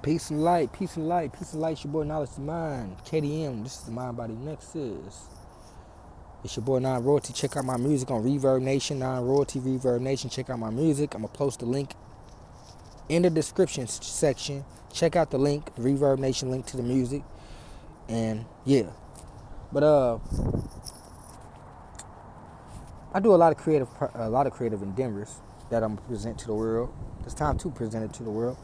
Peace and light, peace and light, peace and light. It's your boy Knowledge the Mind, KDM. This is the Mind Body Nexus. It's your boy Non Royalty. Check out my music on Reverb Nation, Non Royalty Reverb Nation. Check out my music. I'm gonna post the link in the description section. Check out the link, the Reverb Nation link to the music, and yeah. But I do a lot of creative endeavors that I'm gonna present to the world. It's time to present it to the world.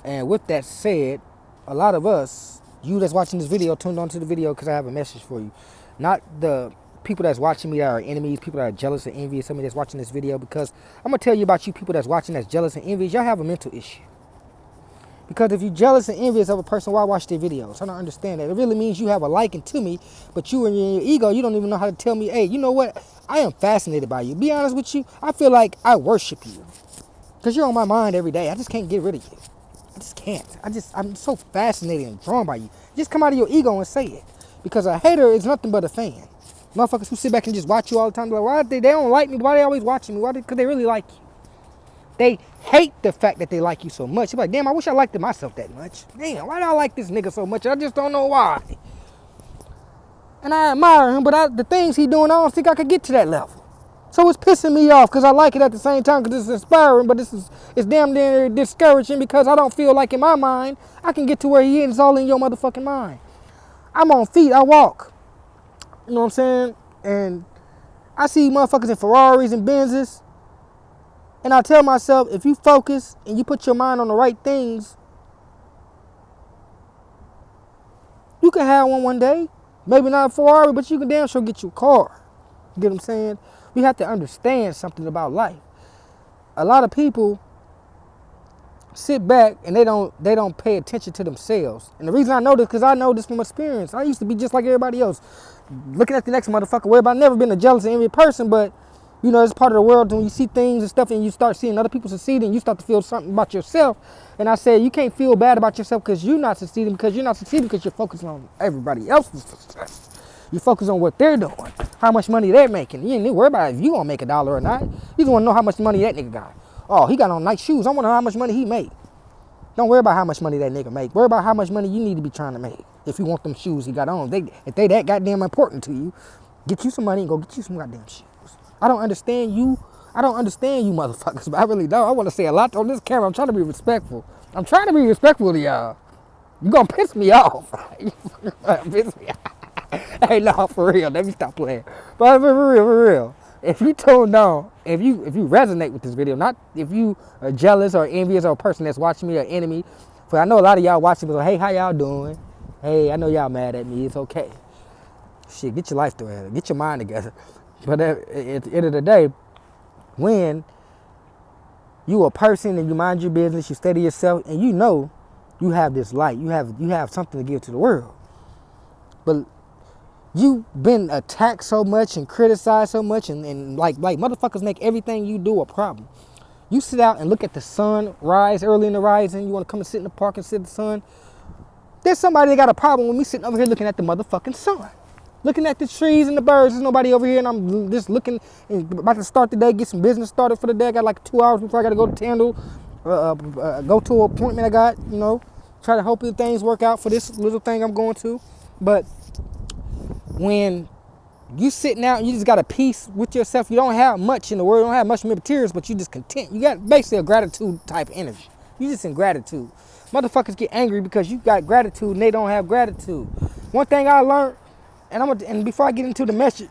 And with that said, a lot of us, you that's watching this video, tuned on to the video because I have a message for you. Not the people that's watching me that are enemies, people that are jealous or envious of me that's watching this video, because I'm going to tell you about you people that's watching that's jealous and envious. Y'all have a mental issue. Because if you're jealous and envious of a person, why watch their videos? I don't understand that. It really means you have a liking to me, but you and your ego, you don't even know how to tell me, hey, you know what? I am fascinated by you. Be honest with you, I feel like I worship you. Because you're on my mind every day. I just can't get rid of you. I just can't. I'm so fascinated and drawn by you. Just come out of your ego and say it. Because a hater is nothing but a fan. Motherfuckers who sit back and just watch you all the time, like, why they don't like me? Why they always watching me? Why? Because they really like you. They hate the fact that they like you so much. They're like, damn, I wish I liked myself that much. Damn, why do I like this nigga so much? I just don't know why. And I admire him, but the things he doing, I don't think I could get to that level. So it's pissing me off because I like it at the same time because it's inspiring, but it's damn near discouraging because I don't feel like in my mind I can get to where he is. It's all in your motherfucking mind. I'm on feet, I walk. You know what I'm saying? And I see motherfuckers in Ferraris and Benzes, and I tell myself, if you focus and you put your mind on the right things, you can have one day. Maybe not a Ferrari, but you can damn sure get you a car. You get what I'm saying? We have to understand something about life. A lot of people sit back and they don't pay attention to themselves. And the reason I know this, because I know this from experience. I used to be just like everybody else, looking at the next motherfucker. Where I've never been a jealous and envious person, but you know, it's part of the world when you see things and stuff and you start seeing other people succeeding, you start to feel something about yourself. And I said, you can't feel bad about yourself because you're not succeeding, because you're focusing on everybody else's success. You focus on what they're doing, how much money they're making. You ain't need to worry about if you gonna make a dollar or not. You just wanna know how much money that nigga got. Oh, he got on nice shoes. I wanna know how much money he make. Don't worry about how much money that nigga make. Worry about how much money you need to be trying to make. If you want them shoes he got on. If they that goddamn important to you, get you some money and go get you some goddamn shoes. I don't understand you motherfuckers, but I really don't. I wanna say a lot on this camera. I'm trying to be respectful. I'm trying to be respectful to y'all. You gonna piss me off. Piss me off. Hey, no, for real. Let me stop playing. But for real. If you tuned on, if you resonate with this video, not if you are jealous or envious or a person that's watching me or enemy, for I know a lot of y'all watching me, so, hey, how y'all doing? Hey, I know y'all mad at me. It's okay. Shit, get your life together. Get your mind together. But at the end of the day, when you a person and you mind your business, you steady yourself, and you know you have this light, you have something to give to the world. But you've been attacked so much and criticized so much and like motherfuckers make everything you do a problem. You sit out and look at the sun rise early in the rising. You want to come and sit in the park and sit in the sun. There's somebody that got a problem with me sitting over here looking at the motherfucking sun. Looking at the trees and the birds. There's nobody over here and I'm just looking and about to start the day, get some business started for the day. I got like 2 hours before I got to go to Tandle, go to an appointment I got, you know. Try to hope that things work out for this little thing I'm going to. But when you sitting out and you just got a peace with yourself, you don't have much in the world, you don't have much materials, but you just content. You got basically a gratitude type energy. You just in gratitude. Motherfuckers get angry because you got gratitude and they don't have gratitude. One thing I learned, and before I get into the message,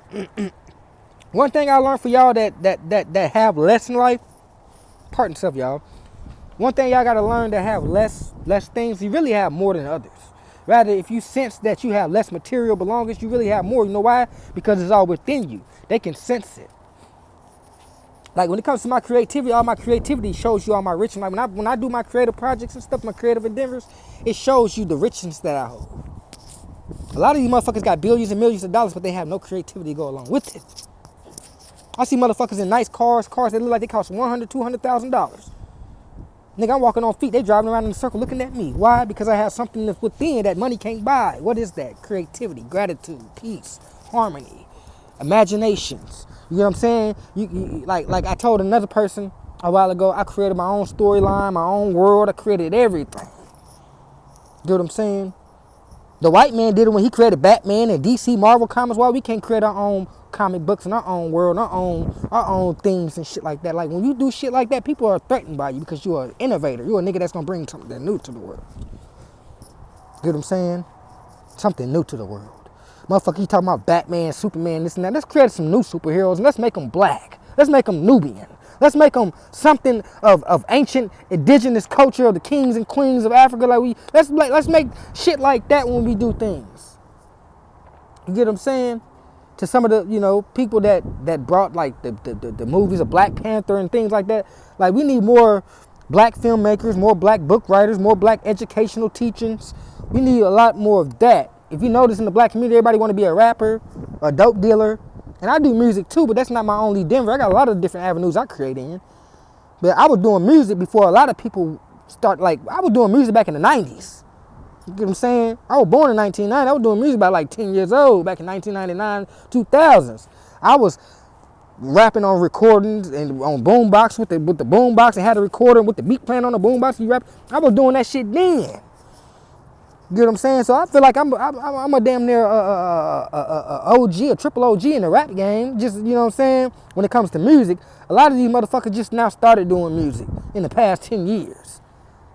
one thing I learned for y'all that have less in life, pardon yourself, y'all. One thing y'all gotta learn that have less things, you really have more than others. Rather, if you sense that you have less material belongings, you really have more. You know why? Because it's all within you. They can sense it. Like when it comes to my creativity, all my creativity shows you all my richness. Like when I do my creative projects and stuff, my creative endeavors, it shows you the richness that I hold. A lot of these motherfuckers got billions and millions of dollars, but they have no creativity to go along with it. I see motherfuckers in nice cars that look like they cost $100,000, $200,000. Nigga, I'm walking on feet. They driving around in a circle looking at me. Why? Because I have something that's within that money can't buy. What is that? Creativity, gratitude, peace, harmony, imaginations. You know what I'm saying? Like I told another person a while ago, I created my own storyline, my own world. I created everything. You know what I'm saying? The white man did it when he created Batman and DC Marvel comics. Why we can't create our own comic books in our own world, our own things and shit like that? Like when you do shit like that, people are threatened by you because you're an innovator. You're a nigga that's gonna bring something new to the world. You know what I'm saying? Something new to the world. Motherfucker, you talking about Batman, Superman, this and that. Let's create some new superheroes and let's make them black. Let's make them Nubian. Let's make them something of ancient indigenous culture of the kings and queens of Africa. Let's make shit like that when we do things. You get what I'm saying? To some of the people that brought like the movies of Black Panther and things like that. Like we need more black filmmakers, more black book writers, more black educational teachings. We need a lot more of that. If you notice in the black community, everybody want to be a rapper, a dope dealer. And I do music too, but that's not my only endeavor. I got a lot of different avenues I create in. But I was doing music before a lot of people start, like, I was doing music back in the 90s. You get what I'm saying? I was born in 1990. I was doing music about like 10 years old, back in 1999, 2000s. I was rapping on recordings and on boombox with the boombox and had a recorder with the beat playing on the boombox. You rap. I was doing that shit then. You get what I'm saying? So I feel like I'm a damn near OG, a triple OG in the rap game. Just, you know what I'm saying? When it comes to music, a lot of these motherfuckers just now started doing music in the past 10 years.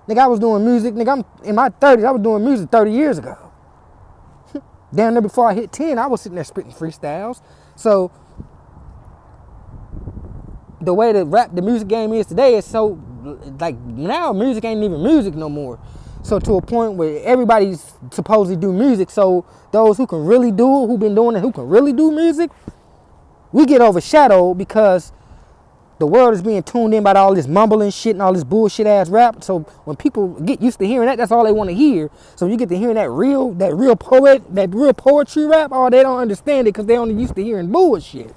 Nigga, I was doing music. Nigga, I'm in my 30s. I was doing music 30 years ago. Damn near before I hit 10, I was sitting there spitting freestyles. So the way the music game is today is so, like, now music ain't even music no more. So to a point where everybody's supposed to do music, so those who can really do it, who been doing it, who can really do music, we get overshadowed because the world is being tuned in by all this mumbling shit and all this bullshit ass rap. So when people get used to hearing that, that's all they want to hear. So you get to hearing that real poetry rap, or they don't understand it because they only used to hearing bullshit.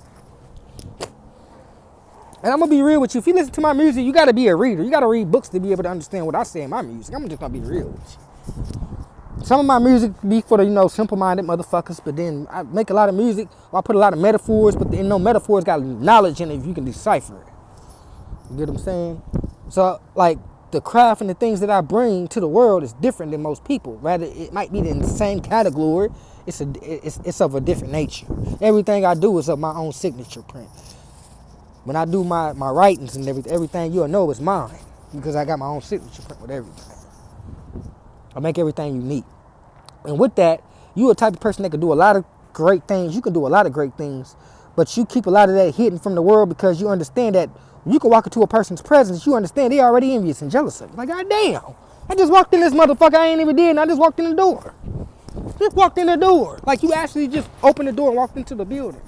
And I'm going to be real with you. If you listen to my music, you got to be a reader. You got to read books to be able to understand what I say in my music. I'm just going to be real with you. Some of my music be for the, simple-minded motherfuckers, but then I make a lot of music. I put a lot of metaphors, but no metaphors got knowledge in it if you can decipher it. You get what I'm saying? So, like, the craft and the things that I bring to the world is different than most people. Rather, it might be in the same category. It's of a different nature. Everything I do is of my own signature print. When I do my writings and everything, you'll know it's mine because I got my own signature print with everything. I make everything unique. And with that, you're a type of person that can do a lot of great things. You can do a lot of great things, but you keep a lot of that hidden from the world because you understand that when you can walk into a person's presence, you understand they already envious and jealous of you. Like, God damn, I just walked in this motherfucker, I ain't even did, and I just walked in the door. Just walked in the door. Like, you actually just opened the door and walked into the building.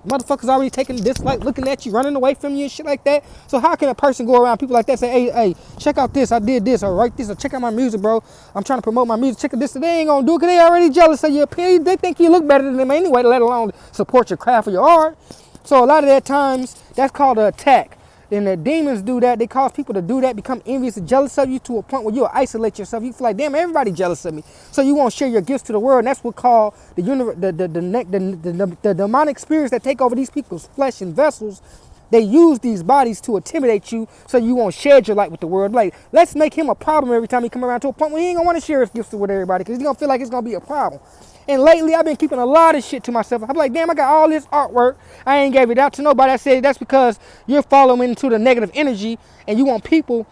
Motherfuckers already taking a dislike, looking at you, running away from you and shit like that. So how can a person go around people like that say, hey, check out this, I did this, or write this, or check out my music, bro. I'm trying to promote my music. Check out this. They ain't gonna do it because they already jealous of your opinion. They think you look better than them anyway, let alone support your craft or your art. So a lot of that times, that's called an attack. Then the demons do that. They cause people to do that, become envious and jealous of you to a point where you'll isolate yourself. You feel like, damn, everybody jealous of me. So you won't share your gifts to the world. And that's what called the demonic spirits that take over these people's flesh and vessels. They use these bodies to intimidate you so you won't share your light with the world. Like, let's make him a problem every time he come around to a point where he ain't gonna want to share his gifts with everybody because he's gonna feel like it's gonna be a problem. And lately, I've been keeping a lot of shit to myself. I'm like, damn, I got all this artwork. I ain't gave it out to nobody. I said, that's because you're following into the negative energy and you want people.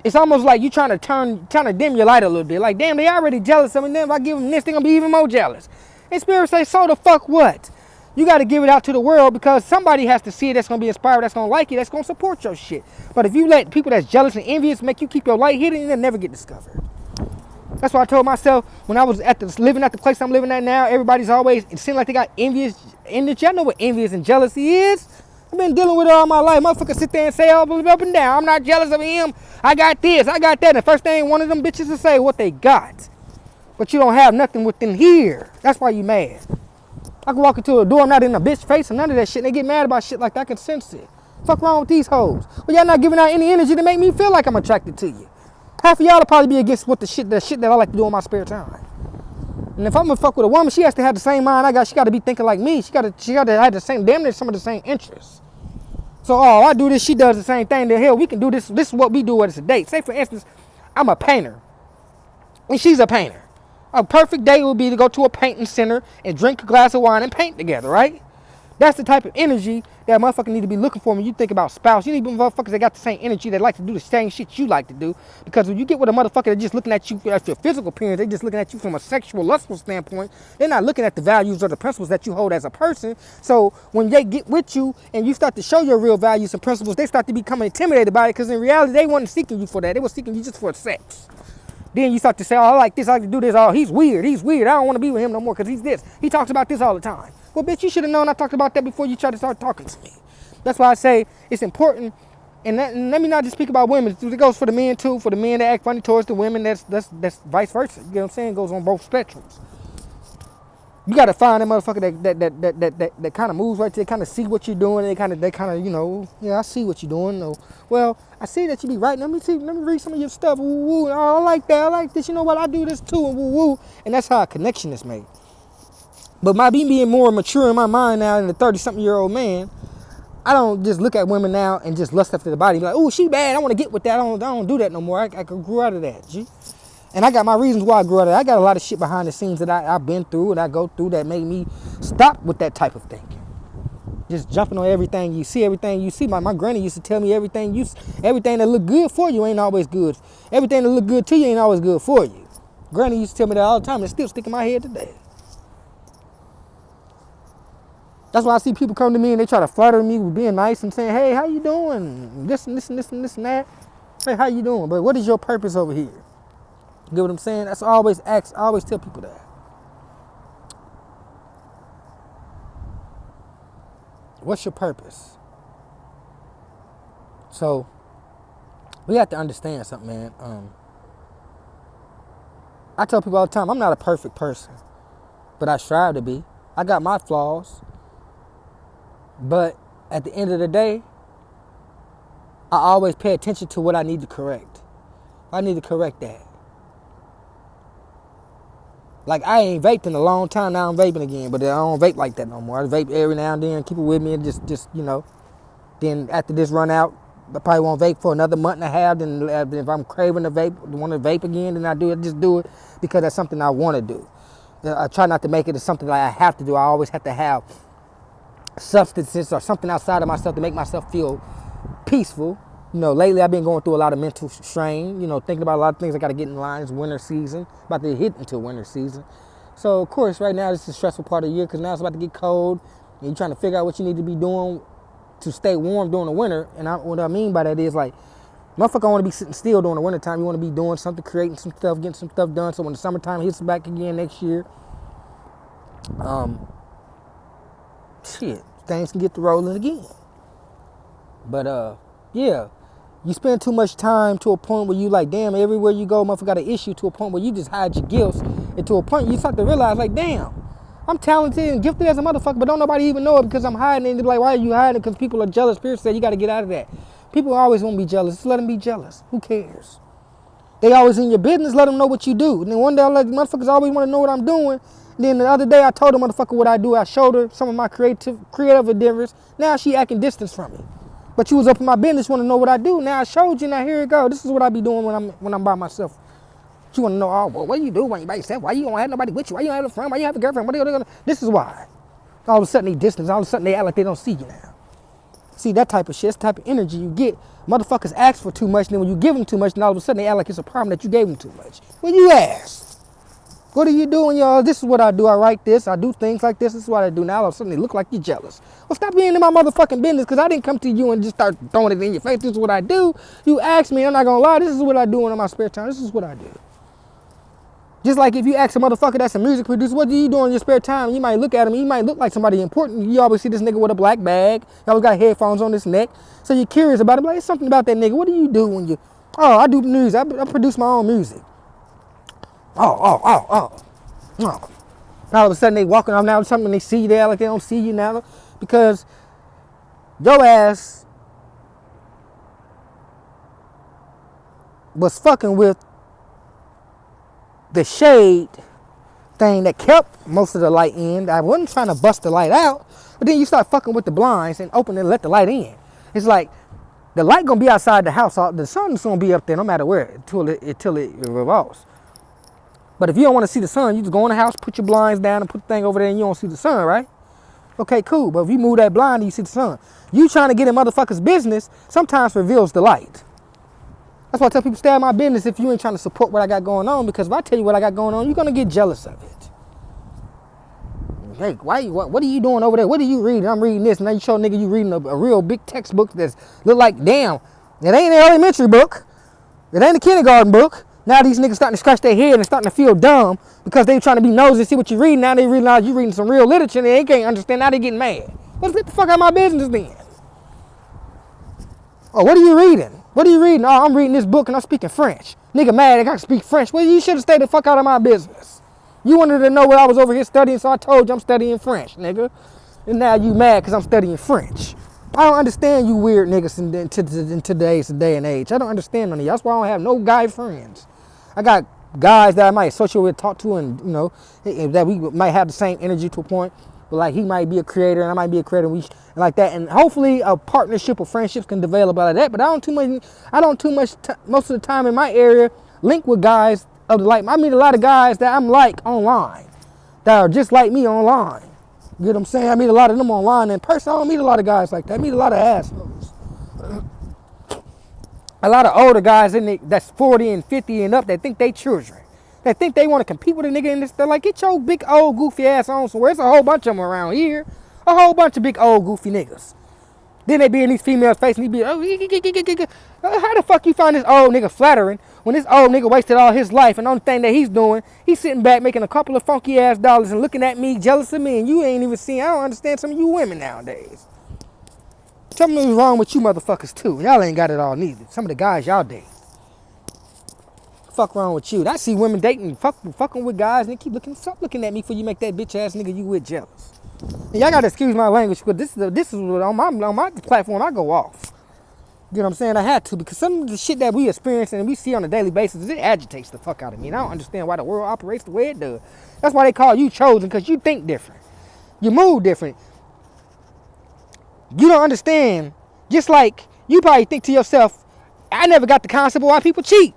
It's almost like you trying to dim your light a little bit. Like, damn, they already jealous of me. Then if I give them this, they're going to be even more jealous. And Spirit say, so the fuck what? You got to give it out to the world because somebody has to see it that's going to be inspired, that's going to like it, that's going to support your shit. But if you let people that's jealous and envious make you keep your light hidden, you'll never get discovered. That's why I told myself when I was living at the place I'm living at now, everybody's always, it seemed like they got envious. Y'all know what envious and jealousy is? I've been dealing with it all my life. Motherfuckers sit there and say up and down, I'm not jealous of him. I got this, I got that. And the first thing one of them bitches will say what they got. But you don't have nothing within here. That's why you mad. I can walk into a door, I'm not in a bitch face or none of that shit. And they get mad about shit like that. I can sense it. Fuck wrong with these hoes? Well, y'all not giving out any energy to make me feel like I'm attracted to you. Half of y'all will probably be against what the shit that I like to do in my spare time. And if I'm gonna fuck with a woman, she has to have the same mind I got. She got to be thinking like me. She got to have the same, damn near some of the same interests. So, I do this, she does the same thing. The hell, we can do this. This is what we do when it's a date. Say, for instance, I'm a painter. And she's a painter. A perfect day would be to go to a painting center and drink a glass of wine and paint together, right? That's the type of energy that motherfucker need to be looking for when you think about spouse. You need motherfuckers that got the same energy that like to do the same shit you like to do. Because when you get with a motherfucker that just looking at you at your physical appearance, they just looking at you from a sexual, lustful standpoint. They're not looking at the values or the principles that you hold as a person. So when they get with you and you start to show your real values and principles, they start to become intimidated by it. Because in reality, they weren't seeking you for that. They were seeking you just for sex. Then you start to say, oh, I like this, I like to do this. Oh, he's weird. I don't want to be with him no more because he's this. He talks about this all the time. Well, bitch, you should have known I talked about that before you tried to start talking to me. That's why I say it's important. And let me not just speak about women. It goes for the men, too. For the men that act funny towards the women, that's vice versa. You know what I'm saying? It goes on both spectrums. You got to find that motherfucker that kind of moves right there, kind of see what you're doing. They kind of, you know, yeah, I see what you're doing. No, well, I see that you be writing. Let me read some of your stuff. Woo, woo. Oh, I like that. I like this. You know what? I do this too. And woo, woo. And that's how a connection is made. But my being more mature in my mind now than a 30-something-year-old man, I don't just look at women now and just lust after the body. Be like, oh, she bad. I want to get with that. I don't do that no more. I grew out of that, G. And I got my reasons why I grew out of that. I got a lot of shit behind the scenes that I've been through and I go through that made me stop with that type of thinking. Just jumping on everything you see, everything you see. My granny used to tell me everything that look good for you ain't always good. Everything that look good to you ain't always good for you. Granny used to tell me that all the time. It's still sticking in my head today. That's why I see people come to me and they try to flatter me with being nice and saying, hey, how you doing? This and this and this and this and that. Hey, how you doing? But what is your purpose over here? You get what I'm saying? That's always I always tell people that. What's your purpose? So we have to understand something, man. I tell people all the time, I'm not a perfect person, but I strive to be. I got my flaws, but at the end of the day, I always pay attention to what I need to correct. I need to correct that. Like, I ain't vaped in a long time. Now I'm vaping again, but I don't vape like that no more. I vape every now and then, keep it with me, and just you know. Then after this run out, I probably won't vape for another month and a half. Then if I'm craving to vape, want to vape again, then I just do it because that's something I want to do. I try not to make it as something that I have to do. I always have to have substances or something outside of myself to make myself feel peaceful. You know, lately I've been going through a lot of mental strain, you know, thinking about a lot of things I got to get in line. It's winter season, about to hit into winter season. So, of course, right now this is a stressful part of the year because now it's about to get cold and you're trying to figure out what you need to be doing to stay warm during the winter. And what I mean by that is, like, motherfucker don't want to be sitting still during the winter time. You want to be doing something, creating some stuff, getting some stuff done. So when the summertime hits back again next year, things can get to rolling again. But, yeah. You spend too much time to a point where you like, damn, everywhere you go, motherfucker got an issue, to a point where you just hide your gifts, and to a point you start to realize, like, damn, I'm talented and gifted as a motherfucker, but don't nobody even know it because I'm hiding it. And they're like, why are you hiding it? Because people are jealous. Spirit said you got to get out of that. People always want to be jealous. Just let them be jealous. Who cares? They always in your business. Let them know what you do. And then one day I like, motherfuckers always want to know what I'm doing. And then the other day I told the motherfucker what I do. I showed her some of my creative endeavors. Now she acting distance from me. But you was up in my business, want to know what I do. Now I showed you. Now here you go. This is what I be doing when I'm by myself. You want to know, oh, well, what do you do when you by yourself? Why you don't have nobody with you? Why you don't have a friend? Why you have a girlfriend? What are you gonna? This is why. All of a sudden they distance. All of a sudden they act like they don't see you now. See, that type of shit, that type of energy you get. Motherfuckers ask for too much, and then when you give them too much, then all of a sudden they act like it's a problem that you gave them too much. When you ask, what are you doing, y'all? This is what I do. I write this. I do things like this. This is what I do. Now all of a sudden they look like you're jealous. Well, stop being in my motherfucking business, because I didn't come to you and just start throwing it in your face. This is what I do. You ask me, I'm not going to lie. This is what I do in my spare time. This is what I do. Just like if you ask a motherfucker that's a music producer, what do you do in your spare time? You might look at him. He might look like somebody important. You always see this nigga with a black bag. He always got headphones on his neck. So you're curious about him. Like, it's something about that nigga. What do you do when you... Oh, I do music. I produce my own music. Oh. All of a sudden they walking off now something, they see you there like they don't see you now because your ass was fucking with the shade thing that kept most of the light in. I wasn't trying to bust the light out, but then you start fucking with the blinds and open and let the light in. It's like the light gonna be outside the house. The sun's gonna be up there no matter where until it revolves. But if you don't want to see the sun, you just go in the house, put your blinds down, and put the thing over there, and you don't see the sun, right? Okay, cool. But if you move that blind and you see the sun, you trying to get in motherfuckers' business sometimes reveals the light. That's why I tell people, stay out of my business if you ain't trying to support what I got going on, because if I tell you what I got going on, you're going to get jealous of it. Hey, what are you doing over there? What are you reading? I'm reading this. And now you show a nigga you reading a real big textbook that's look like, damn, it ain't an elementary book. It ain't a kindergarten book. Now these niggas starting to scratch their head and starting to feel dumb because they trying to be nosy and see what you reading. Now they realize you reading some real literature and they can't understand. Now they getting mad. Let's get the fuck out of my business then. Oh, what are you reading? What are you reading? Oh, I'm reading this book and I'm speaking French. Nigga mad, I gotta speak French. Well, you should have stayed the fuck out of my business. You wanted to know what I was over here studying, so I told you I'm studying French, nigga. And now you mad because I'm studying French. I don't understand you weird niggas in today's day and age. I don't understand none of you. That's why I don't have no guy friends. I got guys that I might associate with, talk to, and you know, that we might have the same energy to a point. But like he might be a creator and I might be a creator, and like that. And hopefully a partnership or friendships can develop out of that. But I don't too much most of the time in my area link with guys of the like. I meet a lot of guys that I'm like online that are just like me online. You know what I'm saying? I meet a lot of them online. In person, I don't meet a lot of guys like that. I meet a lot of assholes. A lot of older guys that's 40 and 50 and up that think they children. That think they want to compete with a nigga in this. They're like, get your big old goofy ass on somewhere. There's a whole bunch of them around here. A whole bunch of big old goofy niggas. Then they be in these females' face and he be, oh, how the fuck you find this old nigga flattering when this old nigga wasted all his life and the only thing that he's doing, he's sitting back making a couple of funky ass dollars and looking at me, jealous of me, and you ain't even seeing. I don't understand some of you women nowadays. Something's wrong with you motherfuckers too. Y'all ain't got it all neither. Some of the guys y'all date. Fuck wrong with you? I see women dating, fucking with guys, and they stop looking at me before you make that bitch ass nigga you with jealous. And y'all gotta excuse my language, but this is on my platform I go off. You know what I'm saying? I had to, because some of the shit that we experience and we see on a daily basis, it agitates the fuck out of me. And I don't understand why the world operates the way it does. That's why they call you chosen, because you think different. You move different. You don't understand. Just like you probably think to yourself, I never got the concept of why people cheat.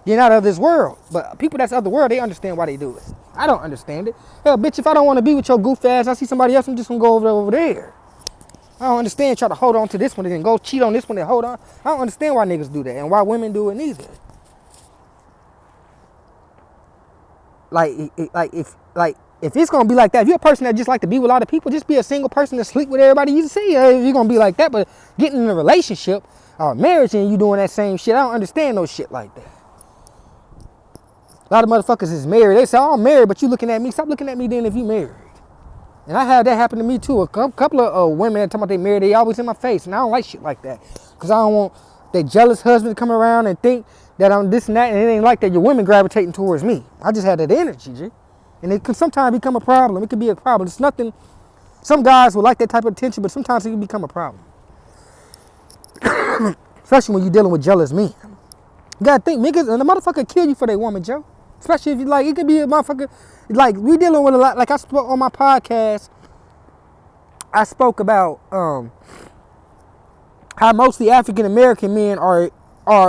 You're not of this world. But people that's of the world, they understand why they do it. I don't understand it. Hell, bitch, if I don't want to be with your goof ass, I see somebody else, I'm just going to go over there. I don't understand try to hold on to this one and then go cheat on this one and hold on. I don't understand why niggas do that and why women do it neither. If it's gonna be like that, if you're a person that just like to be with a lot of people, just be a single person that sleep with everybody you see. If you're gonna be like that, but getting in a relationship or a marriage and you doing that same shit, I don't understand no shit like that. A lot of motherfuckers is married. They say, oh, I'm married, but you looking at me. Stop looking at me then if you married. And I had that happen to me too. A couple of women that talking about they married, they always in my face. And I don't like shit like that. Because I don't want their jealous husband to come around and think that I'm this and that. And it ain't like that. Your women gravitating towards me. I just had that energy, G. And it can sometimes become a problem. It could be a problem. It's nothing. Some guys would like that type of attention, but sometimes it can become a problem. Especially when you're dealing with jealous men. You gotta think, niggas, and the motherfucker kill you for that woman, Joe. Especially if you like, it could be a motherfucker. Like, we dealing with a lot. Like I spoke on my podcast, I spoke about how mostly African American men are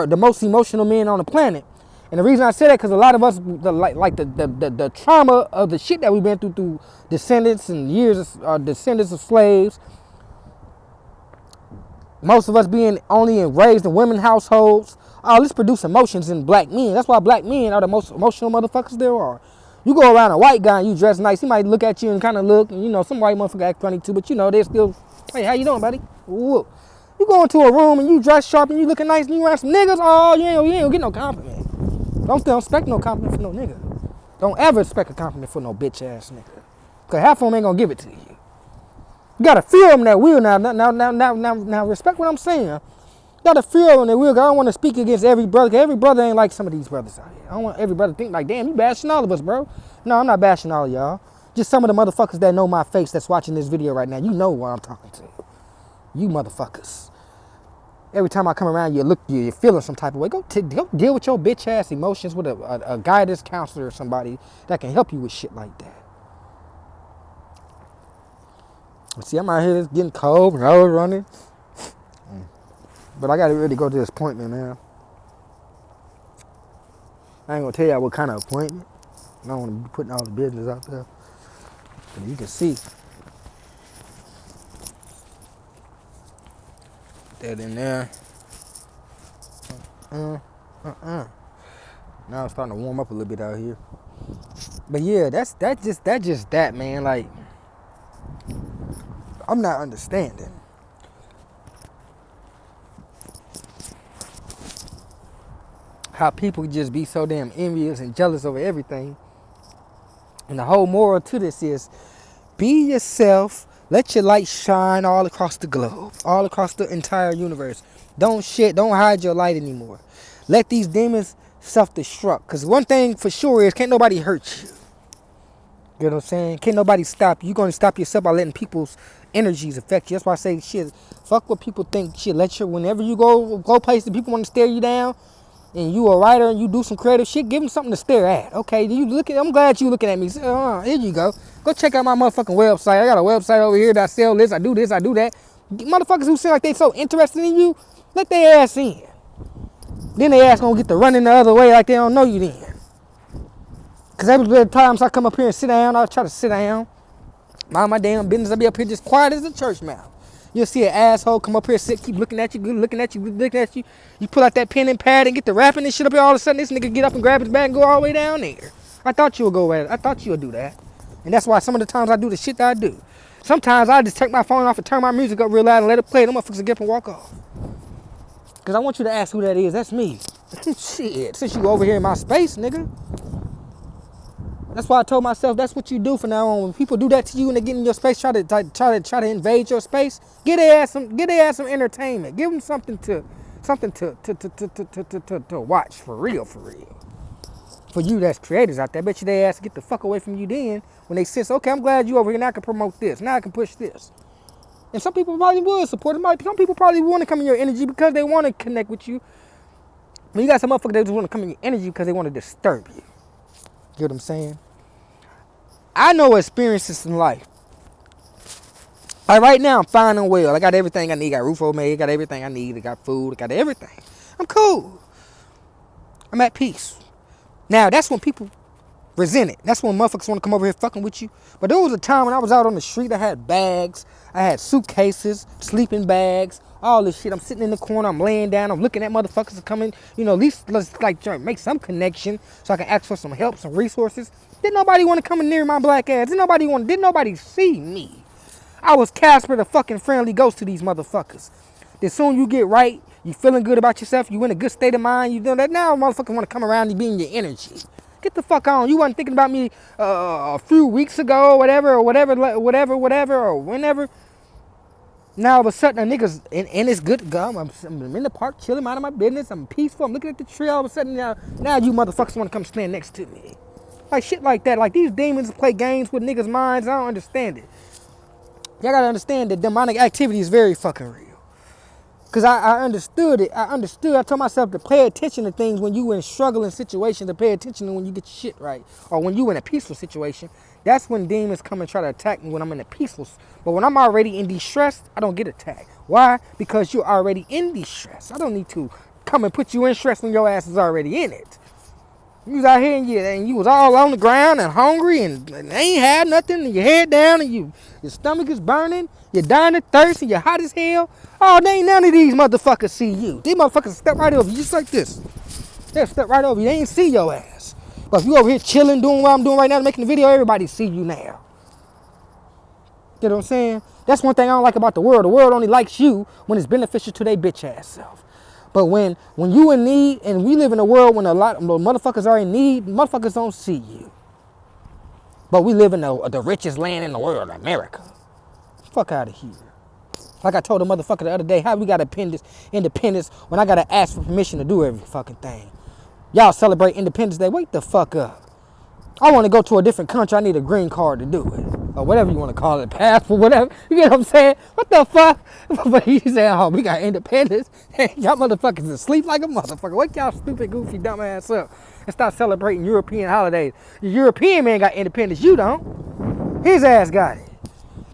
the most emotional men on the planet. And the reason I say that, because a lot of us, the trauma of the shit that we've been through descendants and years of descendants of slaves. Most of us being only raised in women households. Oh, let's produce emotions in black men. That's why black men are the most emotional motherfuckers there are. You go around a white guy and you dress nice, he might look at you and kind of look, and you know, some white motherfucker act funny too, but you know, they're still, hey, how you doing, buddy? Whoa. You go into a room and you dress sharp and you looking nice and you around some niggas, oh, you ain't get no compliment. Don't expect no compliment for no nigga. Don't ever expect a compliment for no bitch ass nigga. Because half of them ain't gonna give it to you. You gotta feel them that will now respect what I'm saying. You gotta feel them that will. I don't want to speak against every brother, because every brother ain't like some of these brothers out here. I don't want every brother to think like, damn, you bashing all of us, bro. No, I'm not bashing all of y'all. Just some of the motherfuckers that know my face that's watching this video right now. You know what I'm talking to. You motherfuckers. Every time I come around, you're feeling some type of way. Go deal with your bitch ass emotions with a guidance counselor or somebody that can help you with shit like that. See, I'm out here just getting cold, nose running. But I gotta really go to this appointment, man. I ain't gonna tell y'all what kind of appointment. I don't want to be putting all the business out there. But you can see that in there. Now it's starting to warm up a little bit out here. But yeah, that's just that, man. Like, I'm not understanding how people just be so damn envious and jealous over everything. And the whole moral to this is be yourself. Let your light shine all across the globe, all across the entire universe. Don't hide your light anymore. Let these demons self-destruct. Because one thing for sure is can't nobody hurt you. You know what I'm saying? Can't nobody stop you. You're going to stop yourself by letting people's energies affect you. That's why I say, shit, fuck what people think. Shit, whenever you go places, people want to stare you down, and you a writer and you do some creative shit, give them something to stare at. Okay, I'm glad you looking at me. Here you go. Go check out my motherfucking website. I got a website over here that I sell this, I do that. Motherfuckers who seem like they so interested in you, let their ass in. Then they ass gonna get to running the other way like they don't know you then. Cause every bit of times I come up here and sit down, I try to sit down, mind my damn business. I be up here just quiet as a church mouse. You'll see an asshole come up here, sit, keep looking at you. You pull out that pen and pad and get to rapping this shit up here. All of a sudden, this nigga get up and grab his bag and go all the way down there. I thought you would go at it. I thought you would do that. And that's why some of the times I do the shit that I do. Sometimes I just take my phone off and turn my music up real loud and let it play. Them motherfuckers will get up and walk off. Cause I want you to ask who that is. That's me. Shit, since you over here in my space, nigga. That's why I told myself that's what you do from now on. When people do that to you and they get in your space, try to invade your space, get their ass some entertainment. Give them something to watch for real. For you that's creators out there, I bet you they ass get the fuck away from you then when they sense, okay, I'm glad you over here, now I can promote this, now I can push this. And some people probably would support it. Some people probably want to come in your energy because they want to connect with you. But you got some motherfuckers that just want to come in your energy because they want to disturb you. You know what I'm saying? I know experiences in life. Like right now, I'm fine and well. I got everything I need. I got roof over me. I got everything I need. I got food. I got everything. I'm cool. I'm at peace. Now, that's when people resent it. That's when motherfuckers want to come over here fucking with you. But there was a time when I was out on the street. I had bags. I had suitcases, sleeping bags, all this shit. I'm sitting in the corner. I'm laying down. I'm looking at motherfuckers coming. You know, at least let's like try to make some connection so I can ask for some help, some resources. Didn't nobody want to come near my black ass. Didn't nobody see me. I was Casper the fucking friendly ghost to these motherfuckers. Then soon you get right, you feeling good about yourself, you in a good state of mind, you doing that. Now motherfuckers want to come around and be in your energy. Get the fuck on. You wasn't thinking about me a few weeks ago or whatever, or whenever. Now all of a sudden a nigga's and it's good to go. I'm in the park chilling, minding my business. I'm peaceful. I'm looking at the tree. All of a sudden now you motherfuckers want to come stand next to me. Like shit like that. Like these demons play games with niggas' minds. I don't understand it. Y'all gotta understand that demonic activity is very fucking real. Cause I understood it. I told myself to pay attention to things when you in struggling situations, to pay attention to when you get your shit right. Or when you in a peaceful situation. That's when demons come and try to attack me when I'm in a peaceful. But when I'm already in distress, I don't get attacked. Why? Because you're already in distress. I don't need to come and put you in stress when your ass is already in it. You was out here and you was all on the ground and hungry and ain't had nothing and your head down and your stomach is burning, you're dying of thirst and you're hot as hell. Oh, they ain't none of these motherfuckers see you. These motherfuckers step right over you just like this. They'll step right over you. They ain't see your ass. But if you over here chilling, doing what I'm doing right now, making the video, everybody see you now. You know what I'm saying? That's one thing I don't like about the world. The world only likes you when it's beneficial to their bitch ass self. But when you in need, and we live in a world when a lot of motherfuckers are in need, motherfuckers don't see you. But we live in the richest land in the world, America. Fuck out of here. Like I told a motherfucker the other day, how we got independence when I gotta ask for permission to do every fucking thing. Y'all celebrate Independence Day, wake the fuck up. I want to go to a different country, I need a green card to do it. Or whatever you want to call it, passport, whatever. You get what I'm saying? What the fuck? But he said, oh, we got independence. Y'all motherfuckers asleep like a motherfucker. Wake y'all stupid, goofy, dumb ass up and start celebrating European holidays. The European man got independence, you don't. His ass got it.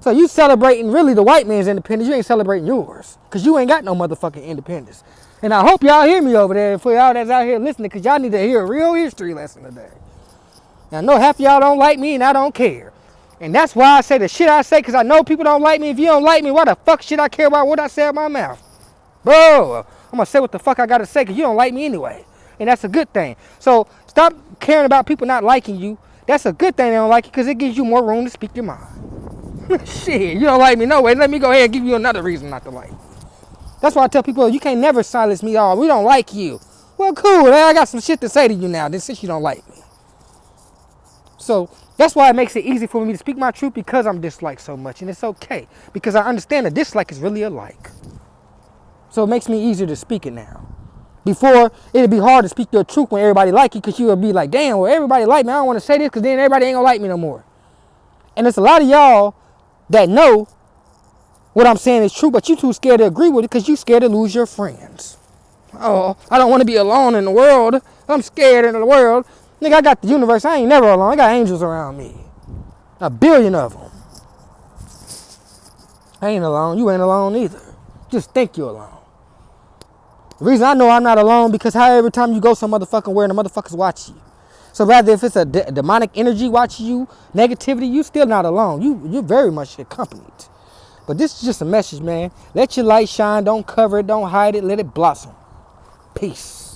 So you celebrating really the white man's independence, you ain't celebrating yours. Because you ain't got no motherfucking independence. And I hope y'all hear me over there for y'all that's out here listening, because y'all need to hear a real history lesson today. And I know half of y'all don't like me, and I don't care. And that's why I say the shit I say, because I know people don't like me. If you don't like me, why the fuck should I care about what I say out my mouth? Bro, I'm going to say what the fuck I got to say, because you don't like me anyway. And that's a good thing. So stop caring about people not liking you. That's a good thing they don't like you, because it gives you more room to speak your mind. Shit, you don't like me no way. Let me go ahead and give you another reason not to like me. That's why I tell people, you can't never silence me. Oh, we don't like you. Well, cool. I got some shit to say to you now, since you don't like me. So that's why it makes it easy for me to speak my truth, because I'm disliked so much. And it's okay, because I understand a dislike is really a like. So it makes me easier to speak it now. Before, it'd be hard to speak your truth when everybody like you, because you would be like, damn, well, everybody like me. I don't want to say this, because then everybody ain't going to like me no more. And it's a lot of y'all that know what I'm saying is true, but you too scared to agree with it, because you scared to lose your friends. Oh, I don't want to be alone in the world. I'm scared in the world. Nigga, I got the universe. I ain't never alone. I got angels around me. 1 billion of them. I ain't alone. You ain't alone either. Just think you're alone. The reason I know I'm not alone, because how every time you go some motherfucking where, the motherfuckers watch you. So rather if it's a demonic energy watching you, negativity, you still not alone. You're very much accompanied. But this is just a message, man. Let your light shine. Don't cover it. Don't hide it. Let it blossom. Peace.